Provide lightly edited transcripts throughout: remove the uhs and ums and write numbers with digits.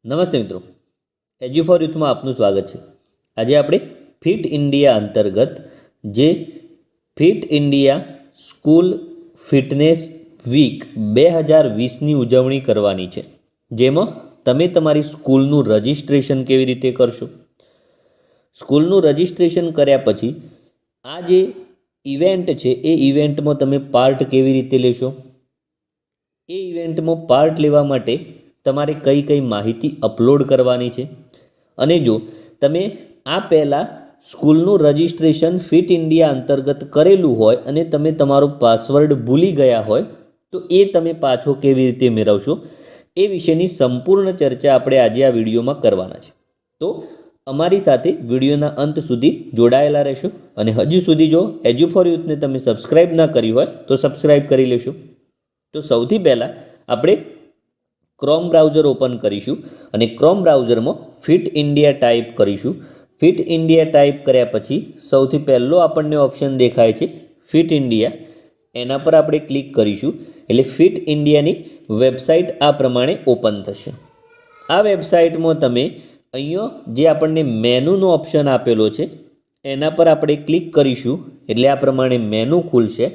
નમસ્તે મિત્રો, એજ્યુ ફોર યુથમાં આપનું સ્વાગત છે। આજે આપણે ફિટ ઇન્ડિયા અંતર્ગત જે fit India school fitness week 2020ની ઉજવણી કરવાની છે, જેમાં તમે તમારી સ્કૂલનું રજિસ્ટ્રેશન કેવી રીતે કરશો, સ્કૂલનું રજિસ્ટ્રેશન કર્યા પછી આ જે ઇવેન્ટ છે એ ઇવેન્ટમાં તમે પાર્ટ કેવી રીતે લેશો, એ ઇવેન્ટમાં પાર્ટ લેવા માટે તમારે કઈ કઈ માહિતી અપલોડ કરવાની છે, અને જો તમે આ પહેલાં સ્કૂલનું રજિસ્ટ્રેશન ફિટ ઇન્ડિયા અંતર્ગત કરેલું હોય અને તમે તમારો પાસવર્ડ ભૂલી ગયા હોય તો એ તમે પાછો કેવી રીતે મેળવશો, એ વિશેની સંપૂર્ણ ચર્ચા આપણે આજે આ વિડીયોમાં કરવાના છે। તો અમારી સાથે વિડીયોના અંત સુધી જોડાયેલા રહેશો, અને હજુ સુધી જો એજ્યુ ફોર યુથને તમે સબસ્ક્રાઈબ ના કરી હોય તો સબસ્ક્રાઈબ કરી લેશો। તો સૌથી પહેલાં આપણે ક્રોમ બ્રાઉઝર ઓપન કરીશું અને ક્રોમ બ્રાઉઝરમાં ફિટ ઇન્ડિયા ટાઈપ કરીશું। ફિટ ઇન્ડિયા ટાઈપ કર્યા પછી સૌથી પહેલો આપણને ઓપ્શન દેખાય છે ફિટ ઇન્ડિયા, એના પર આપણે ક્લિક કરીશું એટલે ફિટ ઇન્ડિયાની વેબસાઇટ આ પ્રમાણે ઓપન થશે। આ વેબસાઇટમાં તમે અહીંયા જે આપણને મેનુનો ઓપ્શન આપેલો છે એના પર આપણે ક્લિક કરીશું એટલે આ પ્રમાણે મેનુ ખુલશે।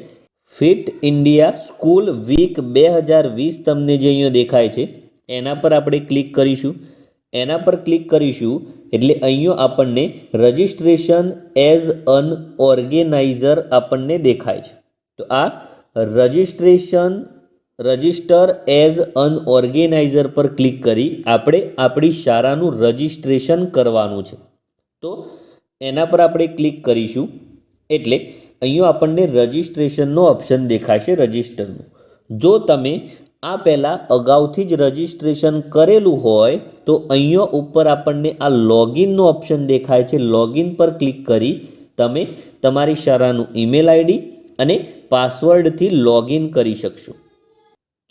ફિટ ઇન્ડિયા સ્કૂલ વીક 2020 તમને જે અહીંયા દેખાય છે એના પર આપણે ક્લિક કરીશું। એના પર ક્લિક કરીશું એટલે અહીંયા આપણને રજિસ્ટ્રેશન એઝ અન ઓર્ગેનાઇઝર આપણને દેખાય છે। તો આ રજિસ્ટર એઝ અન ઓર્ગેનાઇઝર પર ક્લિક કરી આપણે આપણી શાળાનું રજિસ્ટ્રેશન કરવાનું છે। તો એના પર આપણે ક્લિક કરીશું એટલે અહીંયા આપણને રજિસ્ટ્રેશનનો ઓપ્શન દેખાશે રજિસ્ટરનું। જો તમે આ પહેલાં અગાઉથી જ રજિસ્ટ્રેશન કરેલું હોય તો અહીંયા ઉપર આપણને આ લોગિનનો ઓપ્શન દેખાય છે, લોગિન પર ક્લિક કરી તમે તમારી શાળાનું ઈમેલ આઈડી અને પાસવર્ડથી લોગિન કરી શકશો।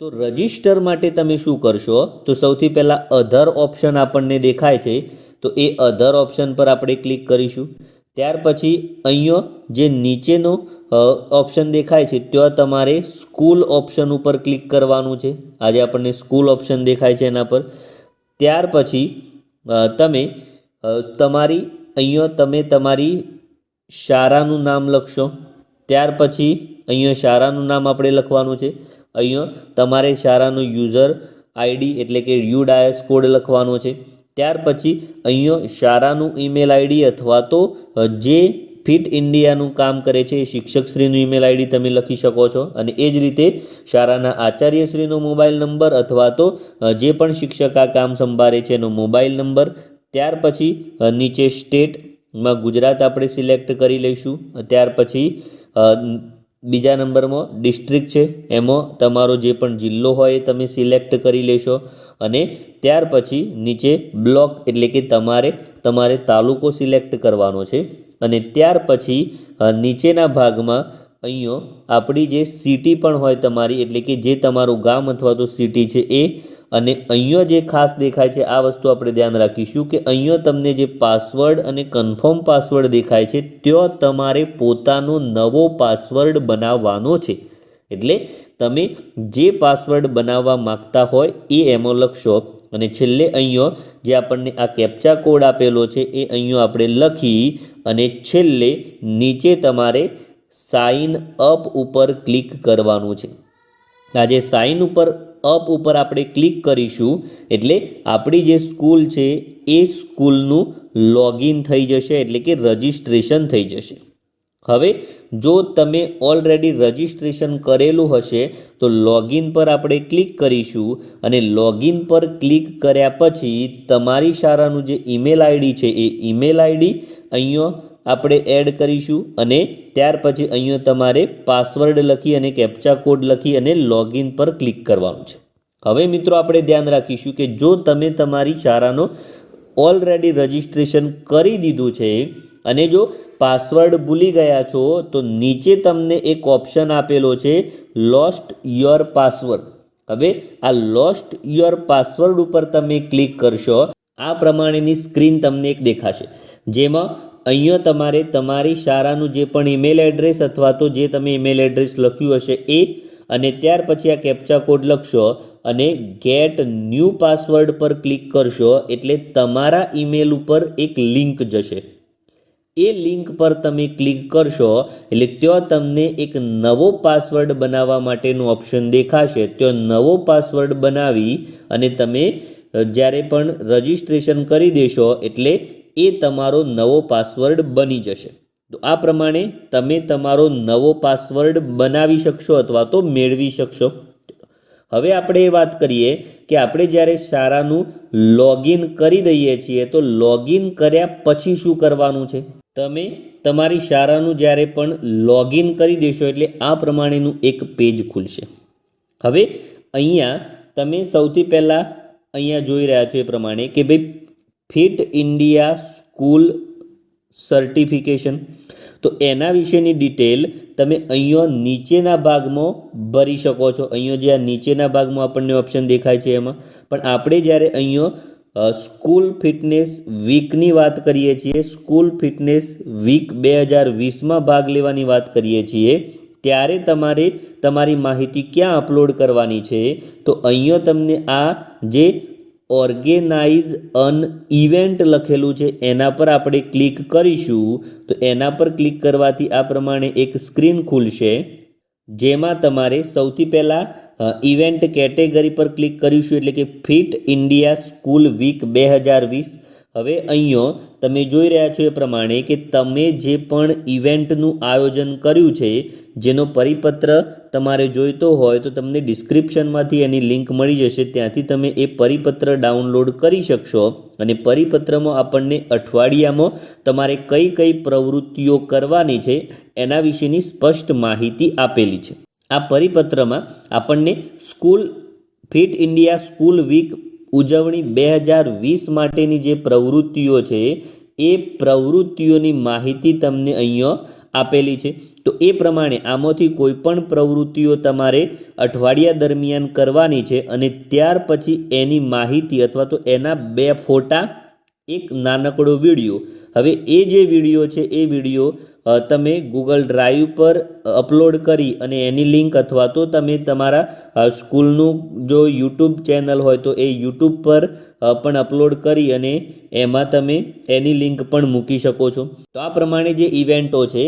તો રજિસ્ટર માટે તમે શું કરશો, તો સૌથી પહેલાં અધર ઓપ્શન આપણને દેખાય છે, તો એ અધર ઓપ્શન પર આપણે ક્લિક કરીશું। ત્યાર પછી અહીંયા જે નીચેનો ઓપ્શન દેખાય છે ત્યાં તમારે સ્કૂલ ઓપ્શન ઉપર ક્લિક કરવાનું છે। આજે આપણને સ્કૂલ ઓપ્શન દેખાય છે એના પર। ત્યાર પછી તમે તમારી શાળાનું નામ લખશો। ત્યાર પછી અહીંયા શાળાનું નામ આપણે લખવાનું છે। અહીંયા તમારે શાળાનું યુઝર આઈડી એટલે કે યુડાયસ કોડ લખવાનો છે। ત્યાર પછી અહીંયા શાળાનું ઈમેલ આઈડી અથવા તો જે ફિટ ઇન્ડિયાનું કામ કરે છે એ શિક્ષકશ્રીનું ઈમેલ આઈડી તમે લખી શકો છો, અને એ જ રીતે શાળાના આચાર્યશ્રીનો મોબાઈલ નંબર અથવા તો જે પણ શિક્ષક આ કામ સંભાળે છે એનો મોબાઈલ નંબર। ત્યાર પછી નીચે સ્ટેટમાં ગુજરાત આપણે સિલેક્ટ કરી લઈશું। ત્યાર પછી બીજા નંબરમાં ડિસ્ટ્રિક્ટ છે એમાં તમારો જે પણ જિલ્લો હોય એ તમે સિલેક્ટ કરી લેશો, અને ત્યાર પછી નીચે બ્લોક એટલે કે તમારે તાલુકો સિલેક્ટ કરવાનો છે, અને ત્યાર પછી નીચેના ભાગમાં અહીંયા આપણી જે સિટી પણ હોય તમારી એટલે કે જે તમારું ગામ અથવા તો સિટી છે એ, અને અહીંયા જે ખાસ દેખાય છે આ વસ્તુ આપણે ધ્યાન રાખીશું કે અહીંયા તમને જે પાસવર્ડ અને કન્ફર્મ પાસવર્ડ દેખાય છે ત્યાં તમારે પોતાનો નવો પાસવર્ડ બનાવવાનો છે। એટલે તમે જે પાસવર્ડ બનાવવા માગતા હોય એ એમાં લખશો, અને છેલ્લે અહીંયા જે આપણને આ કેપ્ચા કોડ આપેલો છે એ અહીંયા આપણે લખી અને છેલ્લે નીચે તમારે સાઇન અપ ઉપર ક્લિક કરવાનું છે। આ જે સાઇન અપ ઉપર આપણે ક્લિક કરીશું એટલે આપણી જે સ્કૂલ છે એ સ્કૂલનું લોગિન થઈ જશે એટલે કે રજિસ્ટ્રેશન થઈ જશે। હવે જો તમે ઓલરેડી રજિસ્ટ્રેશન કરેલું હશે તો લોગિન પર આપણે ક્લિક કરીશું, અને લોગિન પર ક્લિક કર્યા પછી તમારી શાળાનું જે ઈમેલ આઈડી છે એ ઈમેલ આઈડી અહીંયા આપણે એડ કરીશું, અને ત્યાર પછી અહીંયા તમારે પાસવર્ડ લખી અને કેપ્ચા કોડ લખી અને લોગિન પર ક્લિક કરવાનું છે। હવે મિત્રો આપણે ધ્યાન રાખીશું કે જો તમે તમારી શાળાનો ઓલરેડી રજિસ્ટ્રેશન કરી દીધું છે અને જો પાસવર્ડ ભૂલી ગયા છો તો નીચે તમને એક ઓપ્શન આપેલો છે લોસ્ટ યોર પાસવર્ડ। હવે આ લોસ્ટ યોર પાસવર્ડ ઉપર તમે ક્લિક કરશો, આ પ્રમાણેની સ્ક્રીન તમને એક દેખાશે, જેમાં અહીંયા તમારે તમારી શાળાનું જે પણ ઈમેલ એડ્રેસ અથવા તો જે તમે ઈમેલ એડ્રેસ લખ્યું હશે એ, અને ત્યાર પછી આ કેપ્ચા કોડ લખશો અને ગેટ ન્યૂ પાસવર્ડ પર ક્લિક કરશો એટલે તમારા ઈમેલ ઉપર એક લિંક જશે. એ લિંક પર તમે ક્લિક કરશો એટલે ત્યાં તમને એક નવો પાસવર્ડ બનાવવા માટેનું ઓપ્શન દેખાશે. ત્યાં નવો પાસવર્ડ બનાવી અને તમે જ્યારે પણ રજિસ્ટ્રેશન કરી દેશો એટલે એ તમારો નવો પાસવર્ડ બની જશે. તો આ પ્રમાણે તમે તમારો નવો પાસવર્ડ બનાવી શકશો અથવા તો મેળવી શકશો. હવે આપણે એ વાત કરીએ કે આપણે જ્યારે શાળાનું લોગિન કરી દઈએ છીએ તો લોગિન કર્યા પછી શું કરવાનું છે. તમે તમારી શાળાનું જ્યારે પણ લોગિન કરી દેશો એટલે આ પ્રમાણેનું એક પેજ ખુલશે. હવે અહીંયા તમે સૌથી પહેલાં અહીંયા જોઈ રહ્યા છો એ પ્રમાણે કે ભાઈ ફિટ ઇન્ડિયા સ્કૂલ સર્ટિફિકેશન, તો એના વિશેની ડિટેલ તમે અહીંયા નીચેના ભાગમાં ભરી શકો છો. અહીંયા જે આ નીચેના ભાગમાં આપણને ઓપ્શન દેખાય છે એમાં પણ આપણે જ્યારે અહીંયા સ્કૂલ ફિટનેસ વીકની વાત કરીએ છીએ, સ્કૂલ ફિટનેસ વીક 2020માં ભાગ લેવાની વાત કરીએ છીએ ત્યારે તમારે તમારી માહિતી ક્યાં અપલોડ કરવાની છે. તો અહીંયા તમને આ જે ઓર્ગેનાઇઝ અન ઇવેન્ટ લખેલું છે એના પર આપણે ક્લિક કરીશું. તો એના પર ક્લિક કરવાથી આ પ્રમાણે એક સ્ક્રીન ખુલશે જેમાં તમારે સૌથી પહેલાં ઇવેન્ટ કેટેગરી પર ક્લિક કરીશું એટલે કે ફિટ ઇન્ડિયા સ્કૂલ વીક 2020. હવે અહીંયા તમે જોઈ રહ્યા છો એ પ્રમાણે કે તમે જે પણ ઇવેન્ટનું આયોજન કર્યું છે જેનો પરિપત્ર તમારે જોઈતો હોય તો તમને ડિસ્ક્રિપ્શનમાંથી એની લિંક મળી જશે. ત્યાંથી તમે એ પરિપત્ર ડાઉનલોડ કરી શકશો અને પરિપત્રમાં આપણને અઠવાડિયામાં તમારે કઈ કઈ પ્રવૃત્તિઓ કરવાની છે એના વિશેની સ્પષ્ટ માહિતી આપેલી છે. આ પરિપત્રમાં આપણને school fit India school week ઉજવણી 2020 માટેની જે પ્રવૃત્તિઓ છે એ પ્રવૃત્તિઓની માહિતી તમને અહીંયા આપેલી છે. તો એ પ્રમાણે આમાંથી કોઈ પણ પ્રવૃત્તિઓ તમારે અઠવાડિયા દરમિયાન કરવાની છે અને ત્યાર પછી એની માહિતી અથવા તો એના 2 ફોટા, એક નાનકડો વિડીયો. હવે એ જે વિડીયો છે એ વિડીયો તમે ગૂગલ ડ્રાઈવ પર અપલોડ કરી અને એની લિંક અથવા તો તમે તમારા સ્કૂલનું જો યુટ્યુબ ચેનલ હોય તો એ યુટ્યુબ પર પણ અપલોડ કરી અને એમાં તમે એની લિંક પણ મૂકી શકો છો. તો આ પ્રમાણે જે ઇવેન્ટો છે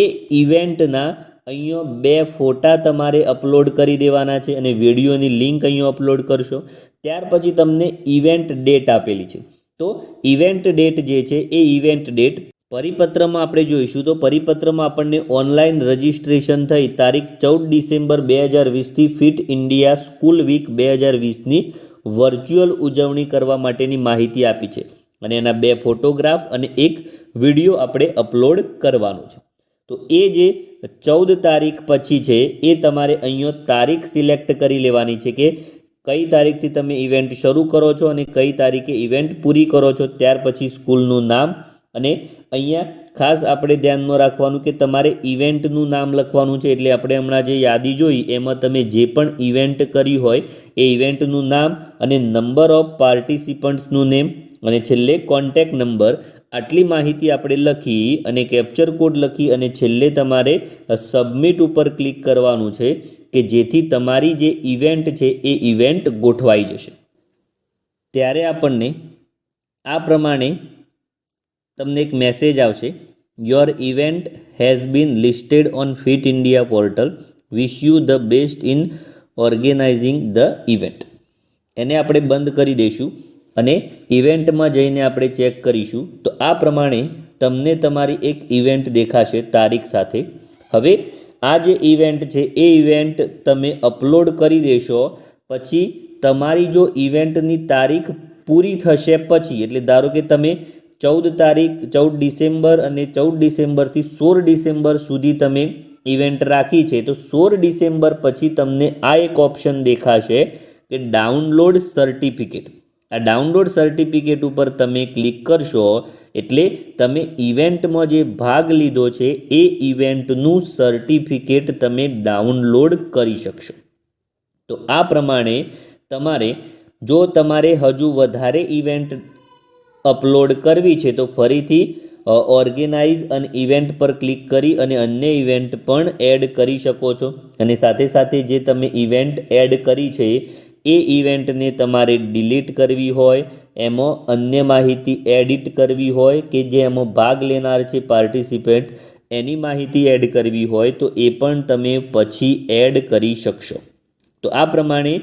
એ ઇવેન્ટના અહીંયા 2 ફોટા તમારે અપલોડ કરી દેવાના છે અને વિડીયોની લિંક અહીંયા અપલોડ કરશો. ત્યાર પછી તમને ઇવેન્ટ ડેટ આપેલી છે. તો ઇવેન્ટ ડેટ જે છે એ ઇવેન્ટ ડેટ પરિપત્રમાં આપણે જોઈશું. તો પરિપત્રમાં આપણને ઓનલાઈન રજિસ્ટ્રેશન થઈ તારીખ 14 ડિસેમ્બર 2020થી ફિટ ઇન્ડિયા સ્કૂલ વીક 2020ની વર્ચ્યુઅલ ઉજવણી કરવા માટેની માહિતી આપી છે અને એના 2 ફોટોગ્રાફ અને એક વિડીયો આપણે અપલોડ કરવાનો છે. તો એ જે 14 તારીખ પછી છે એ તમારે અહીંયા તારીખ સિલેક્ટ કરી લેવાની છે કે કઈ તારીખથી તમે ઇવેન્ટ શરૂ કરો છો અને કઈ તારીખે ઇવેન્ટ પૂરી કરો છો. ત્યાર પછી સ્કૂલનું નામ અને અહીંયા ખાસ આપણે ધ્યાનમાં રાખવાનું કે તમારે ઇવેન્ટનું નામ લખવાનું છે. એટલે આપણે હમણાં જે યાદી જોઈ એમાં તમે જે પણ ઇવેન્ટ કરી હોય એ ઇવેન્ટનું નામ અને નંબર ઓફ પાર્ટિસિપન્ટ્સનું નેમ અને છેલ્લે કોન્ટેક્ટ નંબર, આટલી માહિતી આપણે લખી અને કેપ્ચર કોડ લખી અને છેલ્લે તમારે સબમિટ ઉપર ક્લિક કરવાનું છે કે જેથી તમારી જે ઇવેન્ટ છે એ ઇવેન્ટ ગોઠવાઈ જશે. ત્યારે આપણને આ પ્રમાણે તમને એક મેસેજ આવશે, your event has been listed on fit India portal, wish you the best in organising the event. એને આપણે બંધ કરી દઈશું અને ઇવેન્ટમાં જઈને આપણે ચેક કરીશું. તો આ પ્રમાણે તમને તમારી એક ઇવેન્ટ દેખાશે તારીખ સાથે. હવે આ જે ઇવેન્ટ છે એ ઇવેન્ટ તમે અપલોડ કરી દેશો પછી તમારી જો ઇવેન્ટની તારીખ પૂરી થશે પછી, એટલે ધારો કે તમે 14 ડિસેમ્બર અને 14 ડિસેમ્બરથી 16 ડિસેમ્બર સુધી તમે ઇવેન્ટ રાખી છે તો 16 ડિસેમ્બર પછી તમને આ એક ઓપ્શન દેખાશે કે ડાઉનલોડ સર્ટિફિકેટ. આ ડાઉનલોડ સર્ટિફિકેટ ઉપર તમે ક્લિક કરશો એટલે તમે ઇવેન્ટમાં જે ભાગ લીધો છે એ ઇવેન્ટનું સર્ટિફિકેટ તમે ડાઉનલોડ કરી શકશો. તો આ પ્રમાણે તમારે જો તમારે હજુ વધારે ઇવેન્ટ અપલોડ કરવી છે તો ફરીથી ઓર્ગેનાઇઝ અને ઇવેન્ટ પર ક્લિક કરી અને અન્ય ઇવેન્ટ પણ એડ કરી શકો છો. અને સાથે સાથે જે તમે ઇવેન્ટ એડ કરી છે એ ઇવેન્ટને તમારે ડિલીટ કરવી હોય, એમાં અન્ય માહિતી એડિટ કરવી હોય કે જે એમાં ભાગ લેનાર છે પાર્ટિસિપેન્ટ એની માહિતી એડ કરવી હોય તો એ પણ તમે પછી એડ કરી શકશો. તો આ પ્રમાણે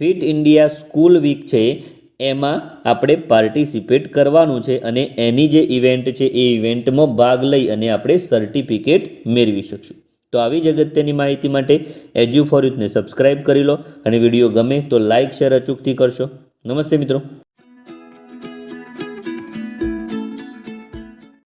ફિટ ઇન્ડિયા સ્કૂલ વીક છે એમાં આપણે પાર્ટિસિપેટ કરવાનું છે અને એની જે ઇવેન્ટ છે એ ઇવેન્ટમાં ભાગ લઈ અને આપણે સર્ટિફિકેટ મેળવી શકશું. તો આવી જ અગત્યની માહિતી માટે એજ્યુ ફોર યુથને સબસ્ક્રાઈબ કરી લો અને વિડીયો ગમે તો લાઇક શેર અચૂકથી કરશો. નમસ્તે મિત્રો.